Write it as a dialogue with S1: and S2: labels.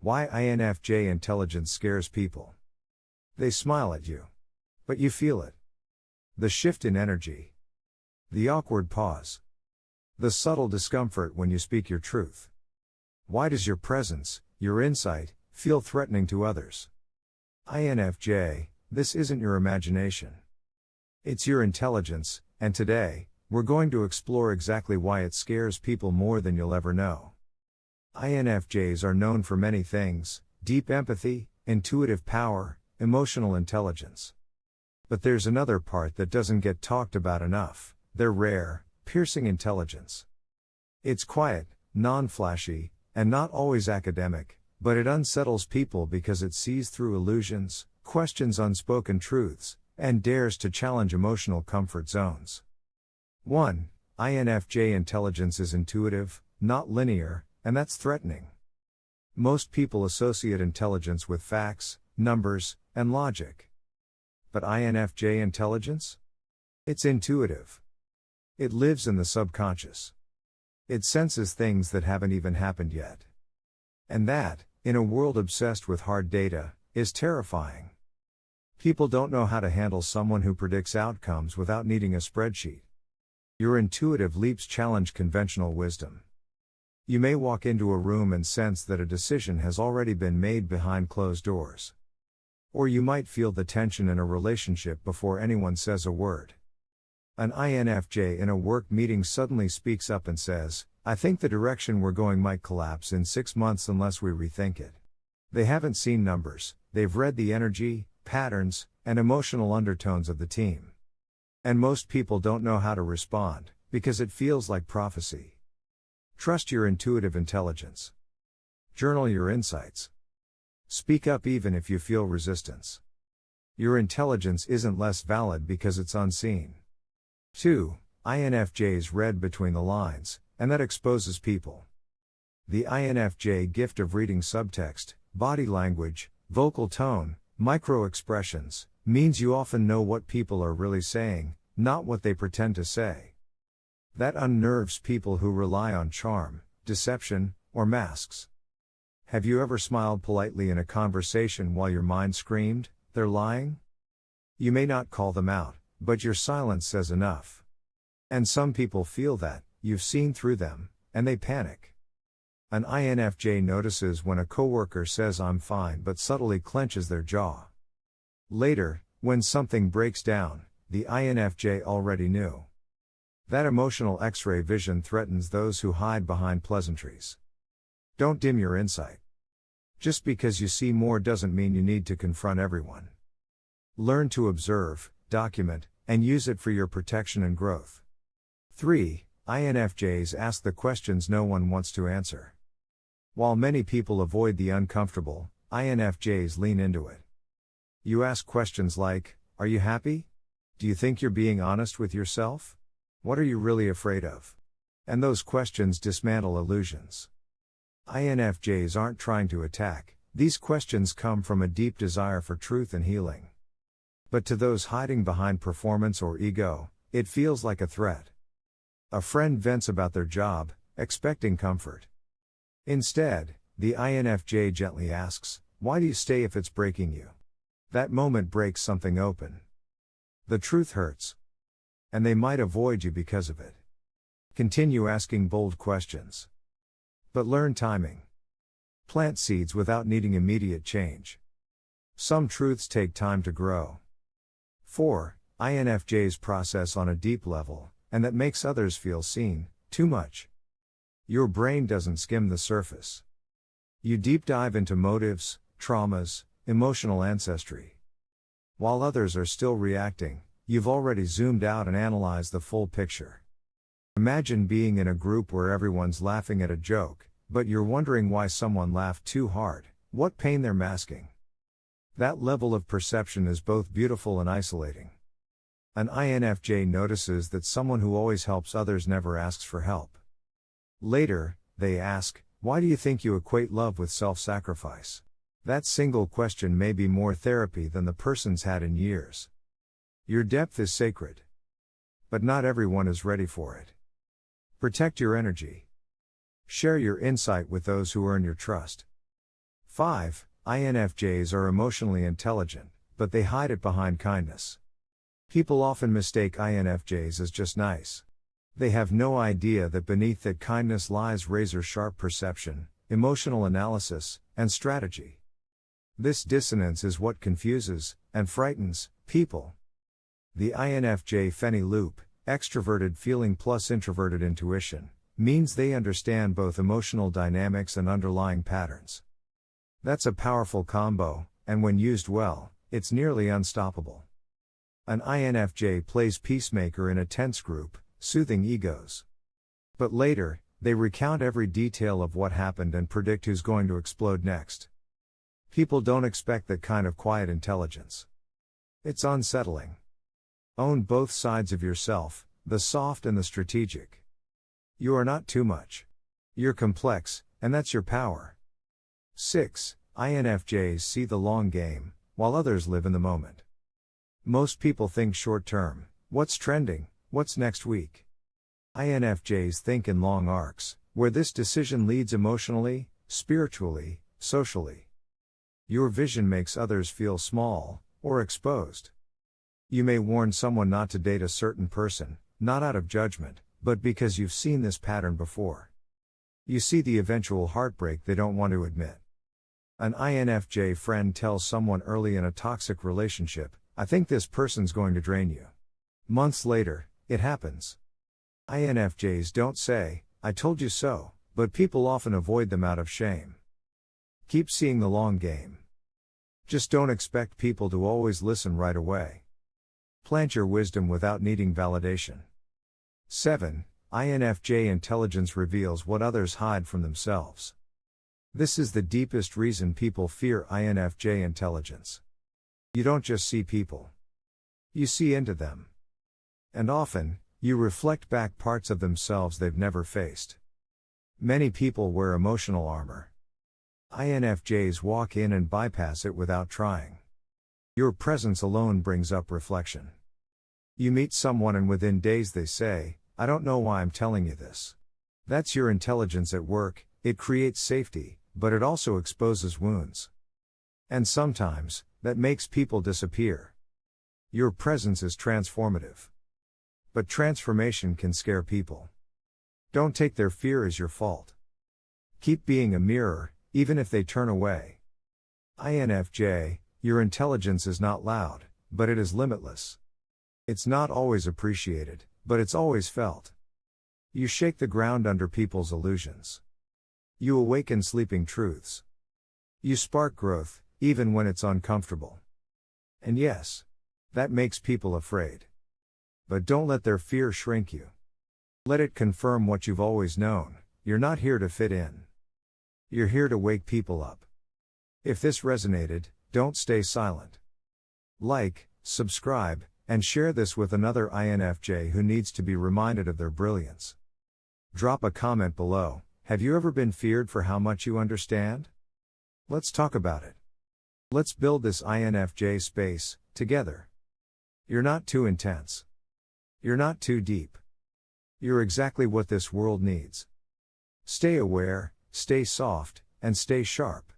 S1: Why INFJ intelligence scares people. They smile at you. But you feel it. The shift in energy. The awkward pause. The subtle discomfort when you speak your truth. Why does your presence, your insight, feel threatening to others? INFJ, this isn't your imagination. It's your intelligence, and today, we're going to explore exactly why it scares people more than you'll ever know. INFJs are known for many things: deep empathy, intuitive power, emotional intelligence. But there's another part that doesn't get talked about enough: their rare, piercing intelligence. It's quiet, non-flashy, and not always academic, but it unsettles people because it sees through illusions, questions unspoken truths, and dares to challenge emotional comfort zones. 1. INFJ intelligence is intuitive, not linear, and that's threatening. Most people associate intelligence with facts, numbers, and logic. But INFJ intelligence? It's intuitive. It lives in the subconscious. It senses things that haven't even happened yet. And that, in a world obsessed with hard data, is terrifying. People don't know how to handle someone who predicts outcomes without needing a spreadsheet. Your intuitive leaps challenge conventional wisdom. You may walk into a room and sense that a decision has already been made behind closed doors. Or you might feel the tension in a relationship before anyone says a word. An INFJ in a work meeting suddenly speaks up and says, "I think the direction we're going might collapse in 6 months unless we rethink it." They haven't seen numbers, they've read the energy, patterns, and emotional undertones of the team. And most people don't know how to respond, because it feels like prophecy. Trust your intuitive intelligence. Journal your insights. Speak up even if you feel resistance. Your intelligence isn't less valid because it's unseen. 2. INFJs read between the lines, and that exposes people. The INFJ gift of reading subtext, body language, vocal tone, micro-expressions, means you often know what people are really saying, not what they pretend to say. That unnerves people who rely on charm, deception, or masks. Have you ever smiled politely in a conversation while your mind screamed, "They're lying"? You may not call them out, but your silence says enough. And some people feel that, you've seen through them, and they panic. An INFJ notices when a coworker says "I'm fine" but subtly clenches their jaw. Later, when something breaks down, the INFJ already knew. That emotional X-ray vision threatens those who hide behind pleasantries. Don't dim your insight. Just because you see more doesn't mean you need to confront everyone. Learn to observe, document, and use it for your protection and growth. 3. INFJs ask the questions no one wants to answer. While many people avoid the uncomfortable, INFJs lean into it. You ask questions like, "Are you happy? Do you think you're being honest with yourself? What are you really afraid of?" And those questions dismantle illusions. INFJs aren't trying to attack, these questions come from a deep desire for truth and healing. But to those hiding behind performance or ego, it feels like a threat. A friend vents about their job, expecting comfort. Instead, the INFJ gently asks, "Why do you stay if it's breaking you?" That moment breaks something open. The truth hurts. And they might avoid you because of it. Continue asking bold questions. But learn timing. Plant seeds without needing immediate change. Some truths take time to grow. 4. INFJs process on a deep level, and that makes others feel seen, too much. Your brain doesn't skim the surface. You deep dive into motives, traumas, emotional ancestry. While others are still reacting, you've already zoomed out and analyzed the full picture. Imagine being in a group where everyone's laughing at a joke, but you're wondering why someone laughed too hard, what pain they're masking. That level of perception is both beautiful and isolating. An INFJ notices that someone who always helps others never asks for help. Later, they ask, "Why do you think you equate love with self-sacrifice?" That single question may be more therapy than the person's had in years. Your depth is sacred. But not everyone is ready for it. Protect your energy. Share your insight with those who earn your trust. 5. INFJs are emotionally intelligent, but they hide it behind kindness. People often mistake INFJs as just nice. They have no idea that beneath that kindness lies razor-sharp perception, emotional analysis, and strategy. This dissonance is what confuses and frightens people. The INFJ Fenny loop, extroverted feeling plus introverted intuition, means they understand both emotional dynamics and underlying patterns. That's a powerful combo, and when used well, it's nearly unstoppable. An INFJ plays peacemaker in a tense group, soothing egos. But later, they recount every detail of what happened and predict who's going to explode next. People don't expect that kind of quiet intelligence. It's unsettling. Own both sides of yourself, the soft and the strategic. You are not too much. You're complex, and that's your power. 6. INFJs see the long game, while others live in the moment. Most people think short term, what's trending, what's next week? INFJs think in long arcs, where this decision leads emotionally, spiritually, socially. Your vision makes others feel small, or exposed. You may warn someone not to date a certain person, not out of judgment, but because you've seen this pattern before. You see the eventual heartbreak they don't want to admit. An INFJ friend tells someone early in a toxic relationship, "I think this person's going to drain you." Months later, it happens. INFJs don't say, "I told you so," but people often avoid them out of shame. Keep seeing the long game. Just don't expect people to always listen right away. Plant your wisdom without needing validation. 7. INFJ intelligence reveals what others hide from themselves. This is the deepest reason people fear INFJ intelligence. You don't just see people. You see into them. And often, you reflect back parts of themselves they've never faced. Many people wear emotional armor. INFJs walk in and bypass it without trying. Your presence alone brings up reflection. You meet someone and within days they say, "I don't know why I'm telling you this." That's your intelligence at work. It creates safety, but it also exposes wounds. And sometimes, that makes people disappear. Your presence is transformative. But transformation can scare people. Don't take their fear as your fault. Keep being a mirror, even if they turn away. INFJ, your intelligence is not loud, but it is limitless. It's not always appreciated, but it's always felt. You shake the ground under people's illusions. You awaken sleeping truths. You spark growth, even when it's uncomfortable. And yes, that makes people afraid. But don't let their fear shrink you. Let it confirm what you've always known: you're not here to fit in. You're here to wake people up. If this resonated, don't stay silent. Like, subscribe, and share this with another INFJ who needs to be reminded of their brilliance. Drop a comment below. Have you ever been feared for how much you understand? Let's talk about it. Let's build this INFJ space, together. You're not too intense. You're not too deep. You're exactly what this world needs. Stay aware, stay soft, and stay sharp.